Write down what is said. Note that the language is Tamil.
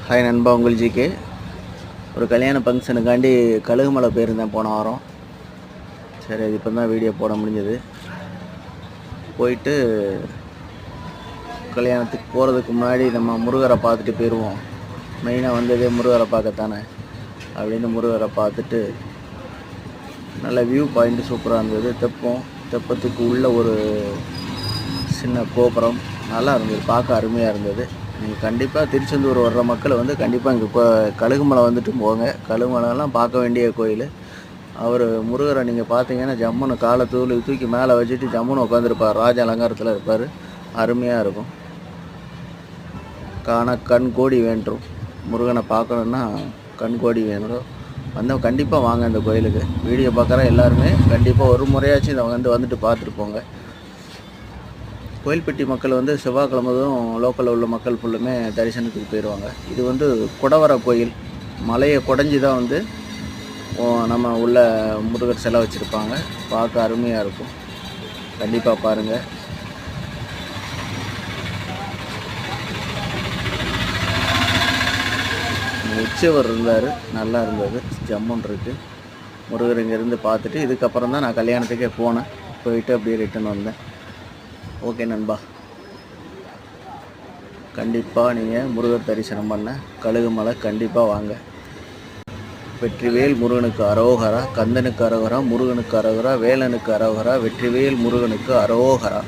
ஹாய் நண்பா, உங்கள் ஜிகே. ஒரு கல்யாண ஃபங்க்ஷனுக்காண்டி கழுகுமலை போயிருந்தேன் போன வாரம். சரி, அது இப்போ தான் வீடியோ போட முடிஞ்சது. போயிட்டு கல்யாணத்துக்கு போகிறதுக்கு முன்னாடி நம்ம முருகரை பார்த்துட்டு போயிடுவோம். மெயினாக வந்ததே முருகரை பார்க்கத்தானே அப்படின்னு முருகரை பார்த்துட்டு நல்ல வியூ பாயிண்ட்டு சூப்பராக இருந்தது. தெப்பத்துக்கு உள்ள ஒரு சின்ன கோபுரம் நல்லா இருந்தது, பார்க்க அருமையாக இருந்தது. நீங்கள் கண்டிப்பாக திருச்செந்தூர் வர்ற மக்கள் கண்டிப்பாக இங்கே இப்போ கழுகுமலை வந்துட்டு போங்க. கழுகுமலைலாம் பார்க்க வேண்டிய கோயில். அவர் முருகரை நீங்கள் பார்த்தீங்கன்னா ஜம்முன்னு காலை தூக்கி மேலே வச்சுட்டு ஜம்முன்னு உட்காந்துருப்பார். ராஜ அலங்காரத்தில் இருப்பார். அருமையாக இருக்கும். கண் கோடி வேண்டும். முருகனை பார்க்கணுன்னா கண் கோடி வேணும். கண்டிப்பாக வாங்க இந்த கோயிலுக்கு. வீடியோ பார்க்குற எல்லாருமே கண்டிப்பாக ஒரு முறையாச்சும் இதை வந்துட்டு பார்த்துட்டு போங்க. கோயில்பட்டி மக்கள் செவ்வாய்க்கிழமையும் லோக்கலில் உள்ள மக்கள் ஃபுல்லுமே தரிசனத்துக்கு போயிடுவாங்க. இது குடவர கோயில். மலையை குடஞ்சி தான் நம்ம உள்ள முருகர் சிலை வச்சுருப்பாங்க. பார்க்க அருமையாக இருக்கும். கண்டிப்பாக பாருங்கள். உற்சவர் இருந்தார், நல்லா இருந்தது, ஜம்முன் இருக்குது. முருகர் இங்கேருந்து பார்த்துட்டு இதுக்கப்புறம் தான் நான் கல்யாணத்துக்கே போனேன். போயிட்டு அப்படியே ரிட்டன் வந்தேன். ஓகே நண்பா, கண்டிப்பாக நீங்கள் முருகர் தரிசனம் பண்ண கழுகுமலை கண்டிப்பாக வாங்க. வெற்றிவேல் முருகனுக்கு அரோகரா, கந்தனுக்கு அரோகரா, முருகனுக்கு அரோகரா, வேலனுக்கு அரோகரா, வெற்றிவேல் முருகனுக்கு அரோகரா.